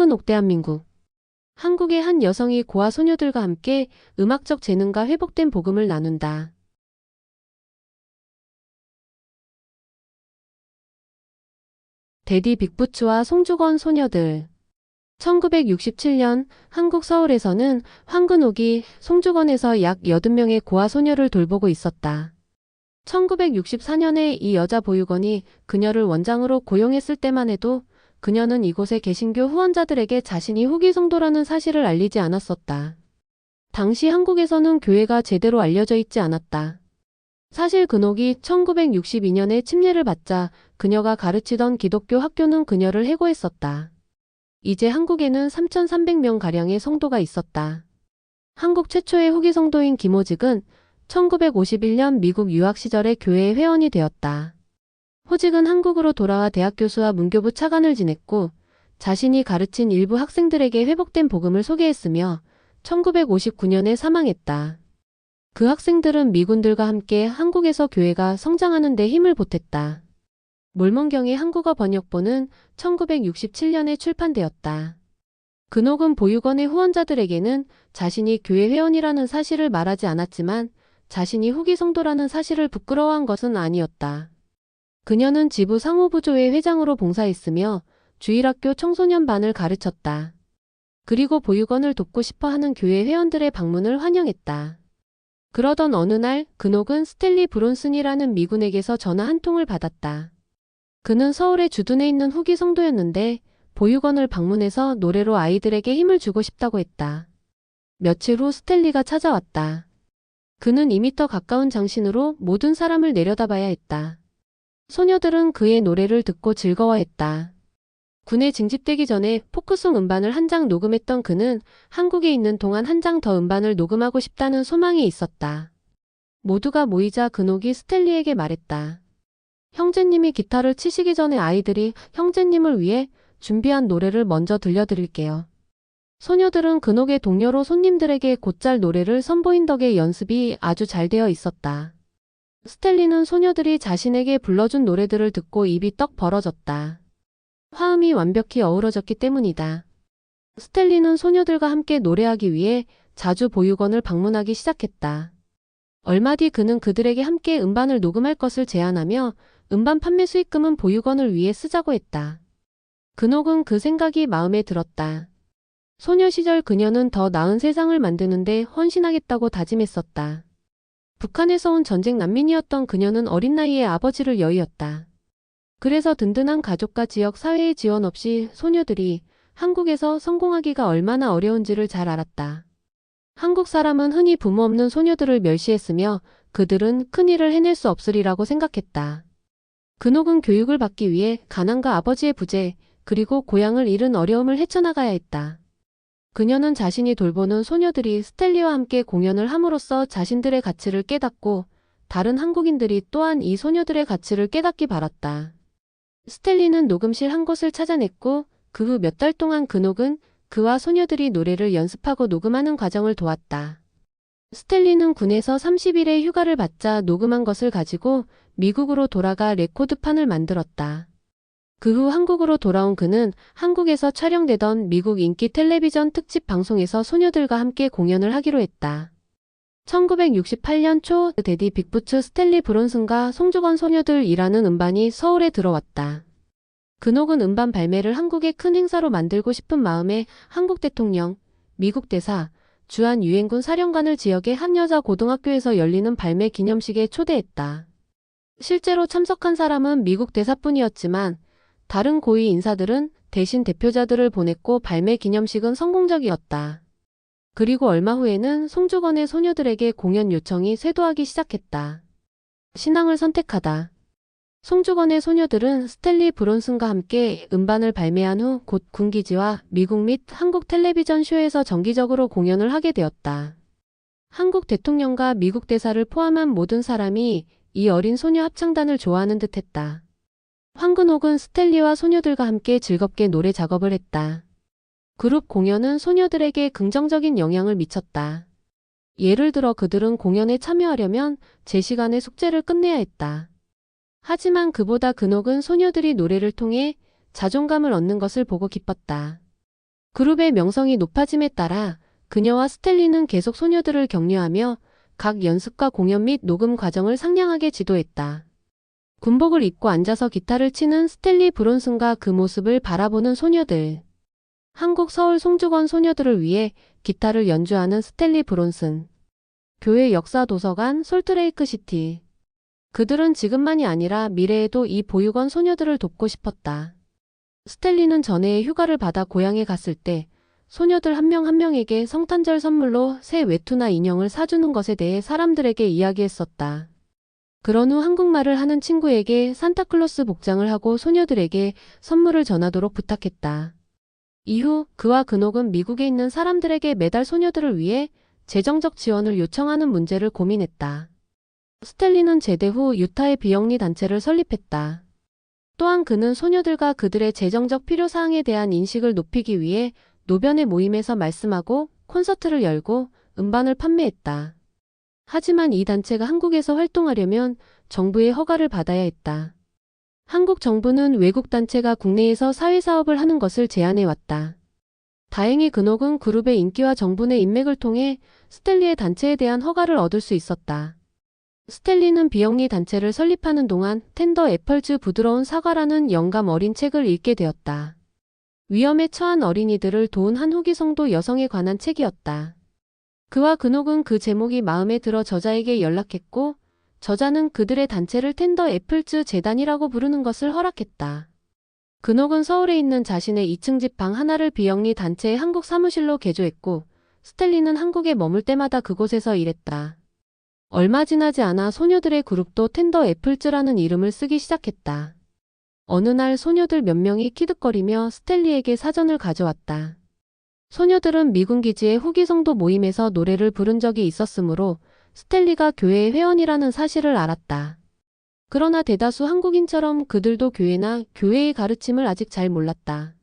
황근옥. 대한민국. 한국의 한 여성이 고아 소녀들과 함께 음악적 재능과 회복된 복음을 나눈다. 데디 빅부츠와 송주건 소녀들. 1967년 한국 서울에서는 황근옥이 송주건에서 약 80명의 고아 소녀를 돌보고 있었다. 1964년에 이 여자 보육원이 그녀를 원장으로 고용했을 때만 해도 그녀는 이곳의 개신교 후원자들에게 자신이 후기 성도라는 사실을 알리지 않았었다. 당시 한국에서는 교회가 제대로 알려져 있지 않았다. 사실 근옥이 1962년에 침례를 받자 그녀가 가르치던 기독교 학교는 그녀를 해고했었다. 이제 한국에는 3,300명가량의 성도가 있었다. 한국 최초의 후기 성도인 김호직은 1951년 미국 유학 시절에 교회의 회원이 되었다. 호직은 한국으로 돌아와 대학 교수와 문교부 차관을 지냈고 자신이 가르친 일부 학생들에게 회복된 복음을 소개했으며 1959년에 사망했다. 그 학생들은 미군들과 함께 한국에서 교회가 성장하는 데 힘을 보탰다. 몰몬경의 한국어 번역본은 1967년에 출판되었다. 근옥은 보육원의 후원자들에게는 자신이 교회 회원이라는 사실을 말하지 않았지만 자신이 후기 성도라는 사실을 부끄러워한 것은 아니었다. 그녀는 지부 상호부조회 회장으로 봉사했으며 주일학교 청소년반을 가르쳤다. 그리고 보육원을 돕고 싶어 하는 교회 회원들의 방문을 환영했다. 그러던 어느 날 근옥은 스탠리 브론슨이라는 미군에게서 전화 한 통을 받았다. 그는 서울의 주둔에 있는 후기 성도였는데 보육원을 방문해서 노래로 아이들에게 힘을 주고 싶다고 했다. 며칠 후 스탠리가 찾아왔다. 그는 2m 가까운 장신으로 모든 사람을 내려다봐야 했다. 소녀들은 그의 노래를 듣고 즐거워했다. 군에 징집되기 전에 포크송 음반을 한 장 녹음했던 그는 한국에 있는 동안 한 장 더 음반을 녹음하고 싶다는 소망이 있었다. 모두가 모이자 근옥이 스탠리에게 말했다. 형제님이 기타를 치시기 전에 아이들이 형제님을 위해 준비한 노래를 먼저 들려드릴게요. 소녀들은 근옥의 동료로 손님들에게 곧잘 노래를 선보인 덕에 연습이 아주 잘 되어 있었다. 스탠리는 소녀들이 자신에게 불러준 노래들을 듣고 입이 떡 벌어졌다. 화음이 완벽히 어우러졌기 때문이다. 스탠리는 소녀들과 함께 노래하기 위해 자주 보육원을 방문하기 시작했다. 얼마 뒤 그는 그들에게 함께 음반을 녹음할 것을 제안하며 음반 판매 수익금은 보육원을 위해 쓰자고 했다. 근옥은 그 생각이 마음에 들었다. 소녀 시절 그녀는 더 나은 세상을 만드는데 헌신하겠다고 다짐했었다. 북한에서 온 전쟁 난민이었던 그녀는 어린 나이에 아버지를 여의었다. 그래서 든든한 가족과 지역 사회의 지원 없이 소녀들이 한국에서 성공하기가 얼마나 어려운지를 잘 알았다. 한국 사람은 흔히 부모 없는 소녀들을 멸시했으며 그들은 큰일을 해낼 수 없으리라고 생각했다. 근옥은 교육을 받기 위해 가난과 아버지의 부재, 그리고 고향을 잃은 어려움을 헤쳐나가야 했다. 그녀는 자신이 돌보는 소녀들이 스탠리와 함께 공연을 함으로써 자신들의 가치를 깨닫고 다른 한국인들이 또한 이 소녀들의 가치를 깨닫기 바랐다. 스탠리는 녹음실 한 곳을 찾아냈고 그 후 몇 달 동안 근옥은 그와 소녀들이 노래를 연습하고 녹음하는 과정을 도왔다. 스탠리는 군에서 30일의 휴가를 받자 녹음한 것을 가지고 미국으로 돌아가 레코드판을 만들었다. 그 후 한국으로 돌아온 그는 한국에서 촬영되던 미국 인기 텔레비전 특집 방송에서 소녀들과 함께 공연을 하기로 했다. 1968년 초 데디 빅부츠 스탠리 브론슨과 송주건 소녀들이라는 음반이 서울에 들어왔다. 근옥은 음반 발매를 한국의 큰 행사로 만들고 싶은 마음에 한국 대통령, 미국 대사, 주한 유엔군 사령관을 지역의 한 여자 고등학교에서 열리는 발매 기념식에 초대했다. 실제로 참석한 사람은 미국 대사뿐이었지만 다른 고위 인사들은 대신 대표자들을 보냈고 발매 기념식은 성공적이었다. 그리고 얼마 후에는 송주건의 소녀들에게 공연 요청이 쇄도하기 시작했다. 신앙을 선택하다. 송주건의 소녀들은 스탠리 브론슨과 함께 음반을 발매한 후 곧 군기지와 미국 및 한국 텔레비전 쇼에서 정기적으로 공연을 하게 되었다. 한국 대통령과 미국 대사를 포함한 모든 사람이 이 어린 소녀 합창단을 좋아하는 듯했다. 황근옥은 스탠리와 소녀들과 함께 즐겁게 노래 작업을 했다. 그룹 공연은 소녀들에게 긍정적인 영향을 미쳤다. 예를 들어 그들은 공연에 참여하려면 제 시간에 숙제를 끝내야 했다. 하지만 그보다 근옥은 소녀들이 노래를 통해 자존감을 얻는 것을 보고 기뻤다. 그룹의 명성이 높아짐에 따라 그녀와 스텔리는 계속 소녀들을 격려하며 각 연습과 공연 및 녹음 과정을 상냥하게 지도했다. 군복을 입고 앉아서 기타를 치는 스텔리 브론슨과 그 모습을 바라보는 소녀들. 한국 서울 송주건 소녀들을 위해 기타를 연주하는 스텔리 브론슨. 교회 역사 도서관 솔트레이크 시티. 그들은 지금만이 아니라 미래에도 이 보육원 소녀들을 돕고 싶었다. 스텔리는 전에 휴가를 받아 고향에 갔을 때 소녀들 한 명 한 명에게 성탄절 선물로 새 외투나 인형을 사주는 것에 대해 사람들에게 이야기했었다. 그런 후 한국말을 하는 친구에게 산타클로스 복장을 하고 소녀들에게 선물을 전하도록 부탁했다. 이후 그와 근옥은 미국에 있는 사람들에게 매달 소녀들을 위해 재정적 지원을 요청하는 문제를 고민했다. 스텔리는 제대 후 유타의 비영리 단체를 설립했다. 또한 그는 소녀들과 그들의 재정적 필요사항에 대한 인식을 높이기 위해 노변의 모임에서 말씀하고 콘서트를 열고 음반을 판매했다. 하지만 이 단체가 한국에서 활동하려면 정부의 허가를 받아야 했다. 한국 정부는 외국 단체가 국내에서 사회사업을 하는 것을 제안해왔다. 다행히 근옥은 그룹의 인기와 정부 내 인맥을 통해 스텔리의 단체에 대한 허가를 얻을 수 있었다. 스텔리는 비영리 단체를 설립하는 동안 텐더 애플즈 부드러운 사과라는 영감 어린 책을 읽게 되었다. 위험에 처한 어린이들을 도운 한 후기 성도 여성에 관한 책이었다. 그와 근옥은 그 제목이 마음에 들어 저자에게 연락했고 저자는 그들의 단체를 텐더 애플즈 재단이라고 부르는 것을 허락했다. 근옥은 서울에 있는 자신의 2층 집 방 하나를 비영리 단체의 한국 사무실로 개조했고 스텔리는 한국에 머물 때마다 그곳에서 일했다. 얼마 지나지 않아 소녀들의 그룹도 텐더 애플즈라는 이름을 쓰기 시작했다. 어느 날 소녀들 몇 명이 키득거리며 스텔리에게 사전을 가져왔다. 소녀들은 미군 기지의 후기 성도 모임에서 노래를 부른 적이 있었으므로 스텔리가 교회의 회원이라는 사실을 알았다. 그러나 대다수 한국인처럼 그들도 교회나 교회의 가르침을 아직 잘 몰랐다.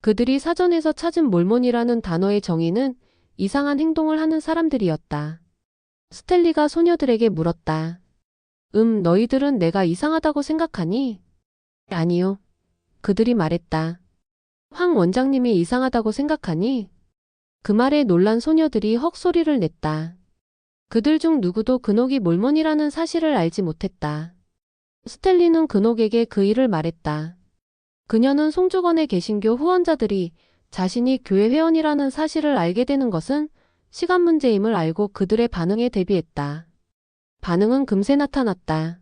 그들이 사전에서 찾은 몰몬이라는 단어의 정의는 이상한 행동을 하는 사람들이었다. 스텔리가 소녀들에게 물었다. 너희들은 내가 이상하다고 생각하니? 아니요. 그들이 말했다. 황 원장님이 이상하다고 생각하니? 그 말에 놀란 소녀들이 헉소리를 냈다. 그들 중 누구도 근옥이 몰몬이라는 사실을 알지 못했다. 스텔리는 근옥에게 그 일을 말했다. 그녀는 송주건의 개신교 후원자들이 자신이 교회 회원이라는 사실을 알게 되는 것은 시간 문제임을 알고 그들의 반응에 대비했다. 반응은 금세 나타났다.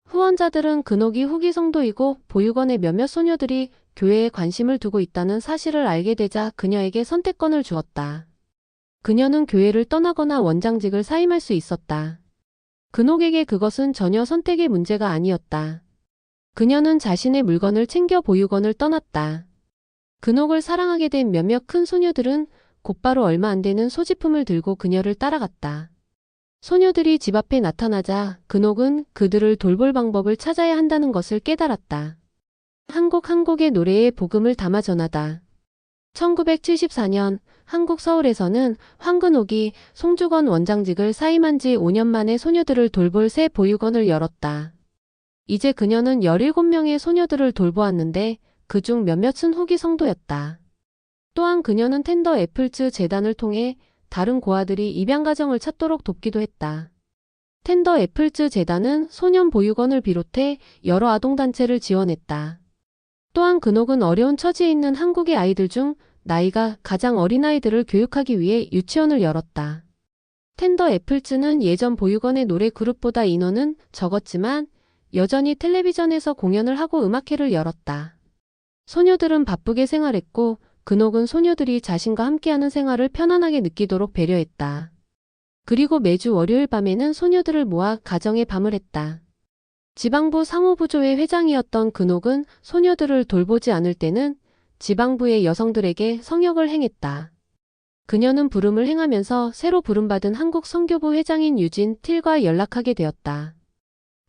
후원자들은 근옥이 후기 성도이고 보육원의 몇몇 소녀들이 교회에 관심을 두고 있다는 사실을 알게 되자 그녀에게 선택권을 주었다. 그녀는 교회를 떠나거나 원장직을 사임할 수 있었다. 근옥에게 그것은 전혀 선택의 문제가 아니었다. 그녀는 자신의 물건을 챙겨 보육원을 떠났다. 근옥을 사랑하게 된 몇몇 큰 소녀들은 곧바로 얼마 안 되는 소지품을 들고 그녀를 따라갔다. 소녀들이 집 앞에 나타나자 근옥은 그들을 돌볼 방법을 찾아야 한다는 것을 깨달았다. 한 곡의 노래에 복음을 담아 전하다. 1974년 한국 서울에서는 황근옥이 송주건 원장직을 사임한 지 5년 만에 소녀들을 돌볼 새 보육원을 열었다. 이제 그녀는 17명의 소녀들을 돌보았는데 그중 몇몇은 후기 성도였다. 또한 그녀는 텐더 애플즈 재단을 통해 다른 고아들이 입양 가정을 찾도록 돕기도 했다. 텐더 애플즈 재단은 소년 보육원을 비롯해 여러 아동단체를 지원했다. 또한 근옥은 어려운 처지에 있는 한국의 아이들 중 나이가 가장 어린 아이들을 교육하기 위해 유치원을 열었다. 텐더 애플즈는 예전 보육원의 노래 그룹보다 인원은 적었지만 여전히 텔레비전에서 공연을 하고 음악회를 열었다. 소녀들은 바쁘게 생활했고 근옥은 소녀들이 자신과 함께하는 생활을 편안하게 느끼도록 배려했다. 그리고 매주 월요일 밤에는 소녀들을 모아 가정의 밤을 했다. 지방부 상호부조회 회장이었던 근옥은 소녀들을 돌보지 않을 때는 지방부의 여성들에게 성역을 행했다. 그녀는 부름을 행하면서 새로 부름받은 한국 선교부 회장인 유진 틸과 연락하게 되었다.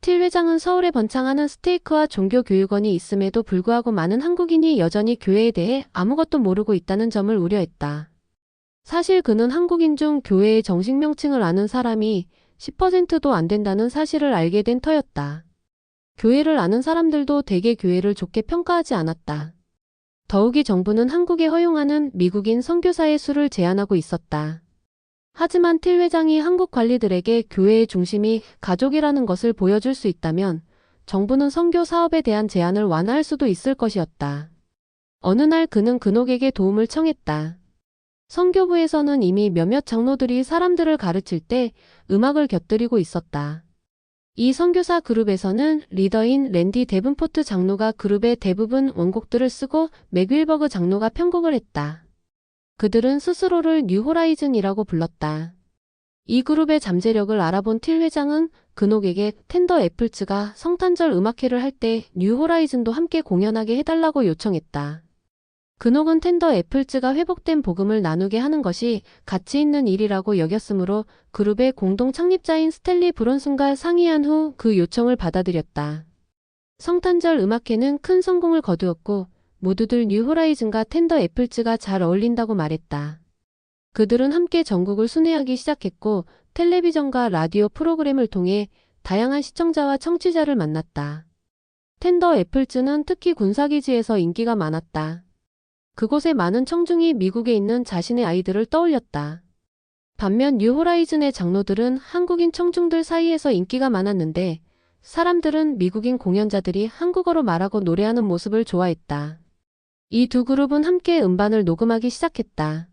틸 회장은 서울에 번창하는 스테이크와 종교교육원이 있음에도 불구하고 많은 한국인이 여전히 교회에 대해 아무것도 모르고 있다는 점을 우려했다. 사실 그는 한국인 중 교회의 정식 명칭을 아는 사람이 10%도 안 된다는 사실을 알게 된 터였다. 교회를 아는 사람들도 대개 교회를 좋게 평가하지 않았다. 더욱이 정부는 한국에 허용하는 미국인 선교사의 수를 제한하고 있었다. 하지만 틸 회장이 한국 관리들에게 교회의 중심이 가족이라는 것을 보여줄 수 있다면 정부는 선교 사업에 대한 제한을 완화할 수도 있을 것이었다. 어느 날 그는 근옥에게 도움을 청했다. 선교부에서는 이미 몇몇 장로들이 사람들을 가르칠 때 음악을 곁들이고 있었다. 이 선교사 그룹에서는 리더인 랜디 데븐포트 장로가 그룹의 대부분 원곡들을 쓰고 맥윌버그 장로가 편곡을 했다. 그들은 스스로를 뉴호라이즌이라고 불렀다. 이 그룹의 잠재력을 알아본 틸 회장은 근옥에게 텐더 애플즈가 성탄절 음악회를 할 때 뉴호라이즌도 함께 공연하게 해달라고 요청했다. 근옥은 텐더 애플즈가 회복된 복음을 나누게 하는 것이 가치 있는 일이라고 여겼으므로 그룹의 공동 창립자인 스탠리 브론슨과 상의한 후 그 요청을 받아들였다. 성탄절 음악회는 큰 성공을 거두었고 모두들 뉴호라이즌과 텐더 애플즈가 잘 어울린다고 말했다. 그들은 함께 전국을 순회하기 시작했고 텔레비전과 라디오 프로그램을 통해 다양한 시청자와 청취자를 만났다. 텐더 애플즈는 특히 군사기지에서 인기가 많았다. 그곳에 많은 청중이 미국에 있는 자신의 아이들을 떠올렸다. 반면 뉴호라이즌의 장로들은 한국인 청중들 사이에서 인기가 많았는데 사람들은 미국인 공연자들이 한국어로 말하고 노래하는 모습을 좋아했다. 이 두 그룹은 함께 음반을 녹음하기 시작했다.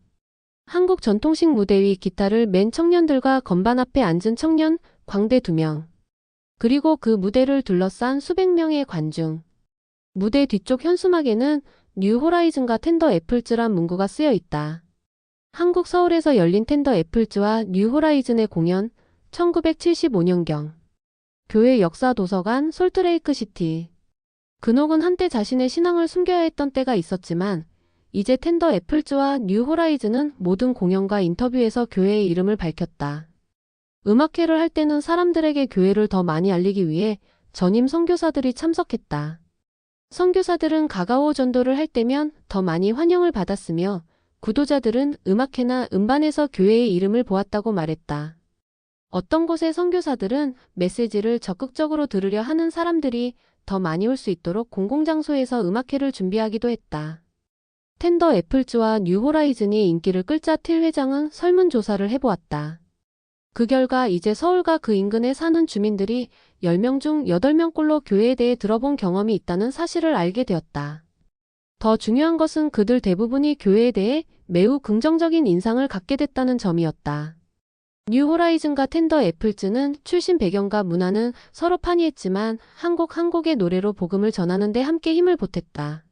한국 전통식 무대 위 기타를 맨 청년들과 건반 앞에 앉은 청년, 광대 2명. 그리고 그 무대를 둘러싼 수백 명의 관중. 무대 뒤쪽 현수막에는 뉴호라이즌과 텐더 애플즈란 문구가 쓰여 있다. 한국 서울에서 열린 텐더 애플즈와 뉴호라이즌의 공연 1975년경. 교회 역사 도서관 솔트레이크 시티. 근옥은 한때 자신의 신앙을 숨겨야 했던 때가 있었지만 이제 텐더 애플즈와 뉴호라이즌은 모든 공연과 인터뷰에서 교회의 이름을 밝혔다. 음악회를 할 때는 사람들에게 교회를 더 많이 알리기 위해 전임 선교사들이 참석했다. 선교사들은 가가오 전도를 할 때면 더 많이 환영을 받았으며 구도자들은 음악회나 음반에서 교회의 이름을 보았다고 말했다. 어떤 곳의 선교사들은 메시지를 적극적으로 들으려 하는 사람들이 더 많이 올 수 있도록 공공장소에서 음악회를 준비하기도 했다. 텐더 애플즈와 뉴호라이즌이 인기를 끌자 틸 회장은 설문조사를 해보았다. 그 결과 이제 서울과 그 인근에 사는 주민들이 10명 중 8명꼴로 교회에 대해 들어본 경험이 있다는 사실을 알게 되었다. 더 중요한 것은 그들 대부분이 교회에 대해 매우 긍정적인 인상을 갖게 됐다는 점이었다. 뉴호라이즌과 텐더 애플즈는 출신 배경과 문화는 서로 판이했지만 한 곡의 노래로 복음을 전하는 데 함께 힘을 보탰다.